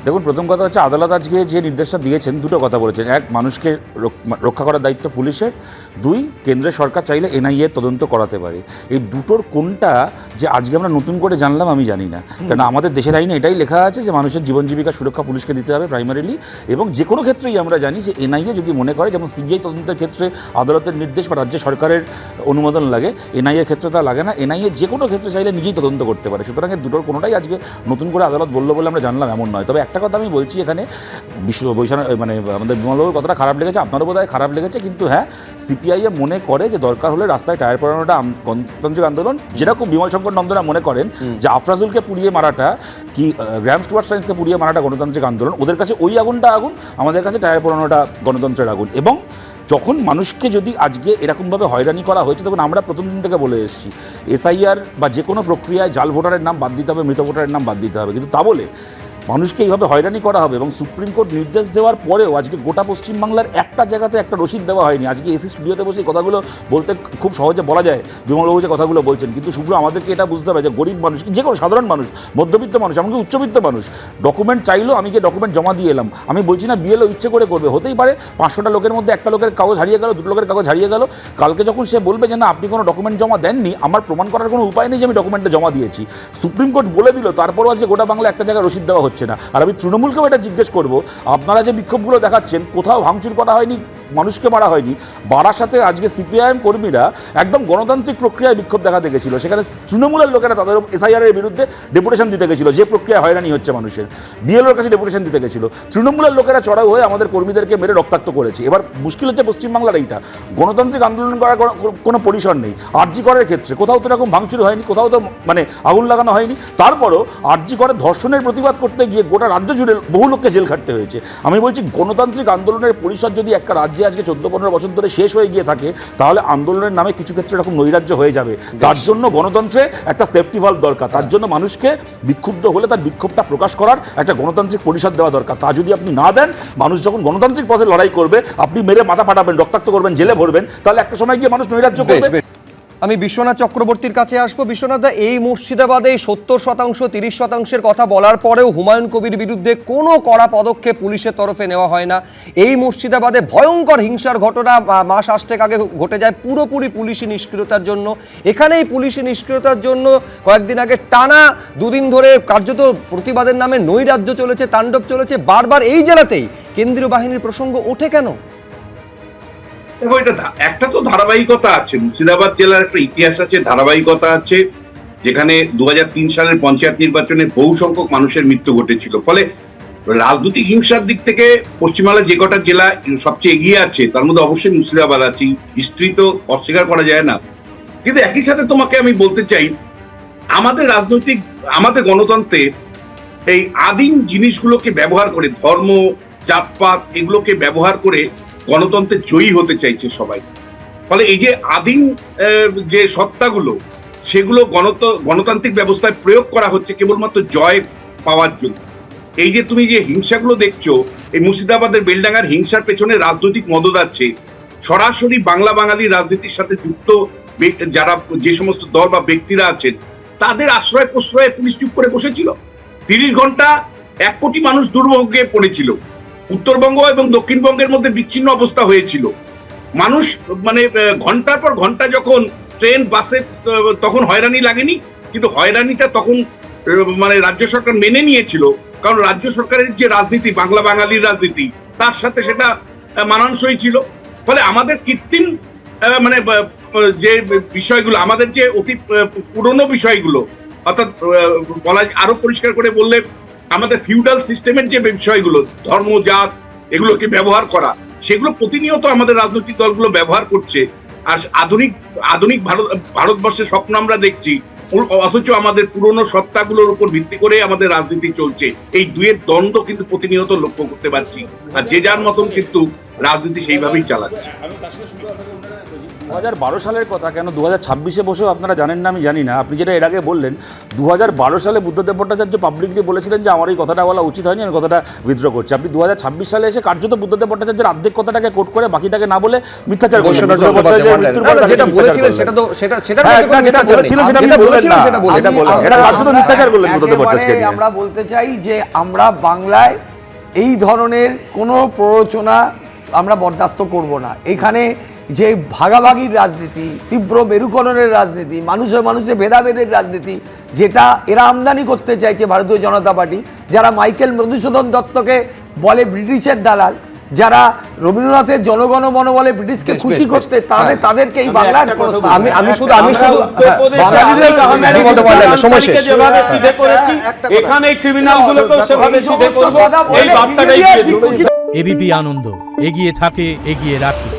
দেখুন, প্রথম কথা হচ্ছে আদালত আজকে যে নির্দেশটা দিয়েছেন দুটো কথা বলেছেন। এক, মানুষকে রক্ষা করার দায়িত্ব পুলিশের। দুই, কেন্দ্রের সরকার চাইলে এনআইএ তদন্ত করাতে পারে। এই দুটোর কোনটা যে আজকে আমরা নতুন করে জানলাম আমি জানি না, কারণ আমাদের দেশের আইনে এটাই লেখা আছে যে মানুষের জীবন জীবিকা সুরক্ষা পুলিশকে দিতে হবে প্রাইমারিলি। এবং যে কোনো ক্ষেত্রেই আমরা জানি যে এনআইএ যদি মনে করে, যেমন সিবিআই তদন্তের ক্ষেত্রে আদালতের নির্দেশ বা রাজ্য সরকারের অনুমোদন লাগে, এনআইএর ক্ষেত্রে তা লাগে না। এনআইএ যে কোনো ক্ষেত্রে চাইলে নিজেই তদন্ত করতে পারে। সুতরাং এই দুটোর কোনোটাই আজকে নতুন করে আদালত বললো বলে আমরা জানলাম এমন নয়। তবে একটা কথা আমি বলছি, এখানে মানে আমাদের বিমলবাবুর কথাটা খারাপ লেগেছে, আপনারও বোধহয় খারাপ লেগেছে, কিন্তু হ্যাঁ, সিপিআইএম মনে করে যে দরকার হলে রাস্তায় টায়ার পড়ানোটা গণতান্ত্রিক আন্দোলন। যেরকম বিমল শঙ্কর নন্দনা মনে করেন যে আফরাজুলকে পুড়িয়ে মারাটা কি গ্র্যাম স্টুয়ার্ট সায়েন্সকে পুড়িয়ে মারাটা গণতান্ত্রিক আন্দোলন, ওদের কাছে ওই আগুনটা আগুন, আমাদের কাছে টায়ার পড়ানোটা গণতন্ত্রের আগুন। এবং যখন মানুষকে যদি আজকে এরকমভাবে হয়রানি করা হয়েছে, তখন আমরা প্রথম দিন থেকে বলে এসেছি এসআইআর বা যে কোনো প্রক্রিয়ায় জাল ভোটারের নাম বাদ দিতে হবে, মৃত ভোটারের নাম বাদ দিতে হবে। কিন্তু তা বলে মানুষকে এইভাবে হয়রানি করা হবে। এবং সুপ্রিম কোর্ট নির্দেশ দেওয়ার পরেও আজকে গোটা পশ্চিমবাংলার একটা জায়গাতে একটা রসিদ দেওয়া হয়নি। আজকে এসি স্টুডিওতে বসে কথাগুলো বলতে খুব সহজে বলা যায়, বিমলবাবু যে কথাগুলো বলছেন, কিন্তু শুভ্র আমাদেরকে এটা বুঝতে হবে যে গরিব মানুষ, যে কোনো সাধারণ মানুষ, মধ্যবিত্ত মানুষ, এমনকি উচ্চবিত্ত মানুষ ডকুমেন্ট চাইলেও আমি গিয়ে ডকুমেন্ট জমা দিয়ে এলাম। আমি বলছি না বিএলও ইচ্ছে করে করবে, হতেই পারে 500টা লোকের মধ্যে একটা লোকের কাগজ হারিয়ে গেল, দুটো লোকের কাগজ হারিয়ে গেল। কালকে যখন সে বলবে যে না আপনি কোনো ডকুমেন্ট জমা দেননি, আমার প্রমাণ করার কোনো উপায় নেই যে আমি ডকুমেন্টটা জমা দিয়েছি। সুপ্রিম কোর্ট বলে দিল, তারপরও আজকে গোটা বাংলা একটা জায়গায় রসিদ দেওয়া হচ্ছে না। আর আমি তৃণমূলকেও এটা জিজ্ঞেস করবো, আপনারা যে বিক্ষোভগুলো দেখাচ্ছেন, কোথাও ভাঙচুর করা হয়নি, মানুষকে মারা হয়নি। বারাসাতে আজকে সিপিআইএম কর্মীরা একদম গণতান্ত্রিক প্রক্রিয়ায় বিক্ষোভ দেখাতে গেছিল। সেখানে তৃণমূলের লোকেরা তাদের এসআইআরের বিরুদ্ধে ডেপুটেশন দিতে গেছিল, যে প্রক্রিয়ায় হয়রানি হচ্ছে মানুষের, বিএলওর কাছে ডেপুটেশন দিতে গেছিল। তৃণমূলের লোকেরা চড়াও হয়ে আমাদের কর্মীদেরকে মেরে রক্তাক্ত করেছে। এবার মুশকিল হচ্ছে পশ্চিমবাংলার এইটা, গণতান্ত্রিক আন্দোলন করার কোনো পরিসর নেই। আরজি করের ক্ষেত্রে কোথাও তো এরকম ভাঙচুর হয়নি, কোথাও তো মানে আগুন লাগানো হয়নি। তারপরও আরজি করের ধর্ষণের প্রতিবাদ করতে গিয়ে গোটা রাজ্য জুড়ে বহু লোককে জেল খাটতে হয়েছে। আমি বলছি গণতান্ত্রিক আন্দোলনের পরিসর যদি একটা রাজ্যে আজকে 14-15 বছর ধরে শেষ হয়ে গিয়ে থাকে, তাহলে আন্দোলনের নামে কিছু ক্ষেত্রে এরকম নৈরাজ্য হয়ে যাবে। তার জন্য গণতন্ত্রে একটা সেফটি ভাল্ভ দরকার। তার জন্য মানুষকে বিক্ষুব্ধ হলে তার বিক্ষোভটা প্রকাশ করার একটা গণতান্ত্রিক পরিষদ দেওয়া দরকার। তা যদি আপনি না দেন, মানুষ যখন গণতান্ত্রিক পথে লড়াই করবে, আপনি মেরে মাথা ফাটাবেন, রক্তাক্ত করবেন, জেলে ভরবেন, তাহলে একটা সময় গিয়ে মানুষ নৈরাজ্য করবে। আমি বিশ্বনাথ চক্রবর্তীর কাছে আসবো। বিশ্বনাথ দা, এই মুর্শিদাবাদে 70%, 30%-এর কথা বলার পরেও হুমায়ুন কবির বিরুদ্ধে কোনো কড়া পদক্ষেপ পুলিশের তরফে নেওয়া হয় না। এই মুর্শিদাবাদে ভয়ঙ্কর হিংসার ঘটনা মাস 8 আগে ঘটে যায় পুরোপুরি পুলিশি নিষ্ক্রিয়তার জন্য। এখানে এই পুলিশি নিষ্ক্রিয়তার জন্য কয়েকদিন আগে টানা 2 দিন ধরে কার্যত প্রতিবাদের নামে নৈরাজ্য চলেছে, তাণ্ডব চলেছে। বারবার এই জেলাতেই কেন্দ্রীয় বাহিনীর প্রসঙ্গ ওঠে কেন? এটা একটা তো ধারাবাহিকতা আছে, মুর্শিদাবাদ জেলার একটা ইতিহাস আছে, ধারাবাহিকতা আছে, যেখানে 2003 সালের পঞ্চায়েত নির্বাচনে বহু সংখ্যক মানুষের মৃত্যু ঘটেছিল। ফলে রাজনৈতিক হিংসার দিক থেকে পশ্চিমবাংলার যে কটা জেলা সবচেয়ে এগিয়ে আছে, তার মধ্যে অবশ্যই মুর্শিদাবাদ আছে। হিস্ট্রি তো অস্বীকার করা যায় না। কিন্তু একই সাথে তোমাকে আমি বলতে চাই, আমাদের গণতন্ত্রে এই আদিম জিনিসগুলোকে ব্যবহার করে, ধর্ম, জাতপাত, এগুলোকে ব্যবহার করে গণতন্ত্রে জয়ী হতে চাইছে সবাই। ফলে এই যে আদিম যে সত্তাগুলো, সেগুলো গণতান্ত্রিক ব্যবস্থায় প্রয়োগ করা হচ্ছে কেবলমাত্র জয় পাওয়ার জন্য। এই যে তুমি যে হিংসাগুলো দেখছো, এই মুর্শিদাবাদের বেলডাঙ্গার হিংসার পেছনে রাজনৈতিক মদদ আছে। সরাসরি বাঙালি রাজনীতির সাথে যুক্ত যারা যে সমস্ত দল বা ব্যক্তিরা আছেন, তাদের আশ্রয় প্রশ্রয়ে পুলিশ চুপ করে বসেছিল। 30 ঘন্টা 1 কোটি মানুষ দুর্ভোগে পড়েছিল। উত্তরবঙ্গ এবং দক্ষিণবঙ্গের মধ্যে বিচ্ছিন্ন অবস্থা হয়েছিল। মানুষ মানে ঘন্টার পর ঘন্টা যখন ট্রেন, বাসে, তখন হয়রানি লাগেনি, কিন্তু হয়রানিটা তখন মানে রাজ্য সরকার মেনে নিয়েছিল। কারণ রাজ্য সরকারের যে রাজনীতি, বাঙালির রাজনীতি, তার সাথে সেটা মানানসই ছিল। ফলে আমাদের কৃত্রিম মানে যে বিষয়গুলো, আমাদের যে অতি পুরনো বিষয়গুলো, অর্থাৎ বলা আরো পরিষ্কার করে বললে আমাদের ফিউডাল সিস্টেমের যে বিষয়গুলো, ধর্ম, জাত, এগুলোকে ব্যবহার করা, সেগুলো প্রতিনিয়ত আমাদের রাজনৈতিক দলগুলো ব্যবহার করছে। আর আধুনিক ভারতবর্ষের স্বপ্ন আমরা দেখছি, অথচ আমাদের পুরনো সত্তাগুলোর উপর ভিত্তি করে আমাদের রাজনীতি চলছে। এই দুয়ের দ্বন্দ্ব কিন্তু প্রতিনিয়ত লক্ষ্য করতে পারছি। আর যে যার মতন কিন্তু রাজনীতি সেইভাবেই চালাচ্ছে। 2012 সালের কথা কেন 2026-এ বসেও আপনারা জানেন না, আমি জানি না। আপনি যেটা এর আগে বললেন 2012 সালে বুদ্ধদেব ভট্টাচার্য পাবলিকলি বলেছিলেন যে আমার এই কথাটা বলা উচিত হয়নি, আমি কথাটা উইথড্র করছি। আপনি 2026 সালে এসে কার্যত বুদ্ধদেব ভট্টাচার্যের অর্ধেক কথাটাকে কোট করে বাকিটাকে না বলে মিথ্যাচার করলেন। বৈশ্বনাথ বুদ্ধদেব চট্টোপাধ্যায় ভট্টাচার্যের বললেন। মৃত্যুর পর তাকে যেটা মিথ্যাচার বলেছিলেন করলেন। সেটা তো সেটা হ্যাঁ, কোনো যেটা মিথ্যাচার বলেছিলেন নেই। সেটা আপনি যেটা বললেন বলেছিলেন না। সেটা বললেন। এটা বললেন। এটা কার্যত মিথ্যাচার করলেন বুদ্ধদেব ভট্টাচার্যকে নিয়ে। আমরা বলতে চাই যে আমরা বাংলায় এই ধরনের কোনো প্ররোচনা আমরা বরদাস্ত করব না। এখানে যে ভাগাভাগির রাজনীতি, তীব্র মেরুকরণের রাজনীতি, মানুষে মানুষে ভেদাভেদের রাজনীতি, যেটা এরা আমদানি করতে চাইছে ভারতীয় জনতা পার্টি, যারা মাইকেল মধুসূদন দত্তকে বলে ব্রিটিশের দালাল, যারা রবীন্দ্রনাথের জনগণ মন বলে ব্রিটিশকে খুশি করতে, তাদেরকে এই বাংলার আমি শুধু উত্তরপ্রদেশে সময় শেষ। যেভাবে সিধে করেছি এখানে ক্রিমিনাল গুলোকেও সেভাবে সিধে করবো, এই বার্তাটাই দিয়ে দিচ্ছি। এবিপি আনন্দ, এগিয়ে থাকে, এগিয়ে রাখে।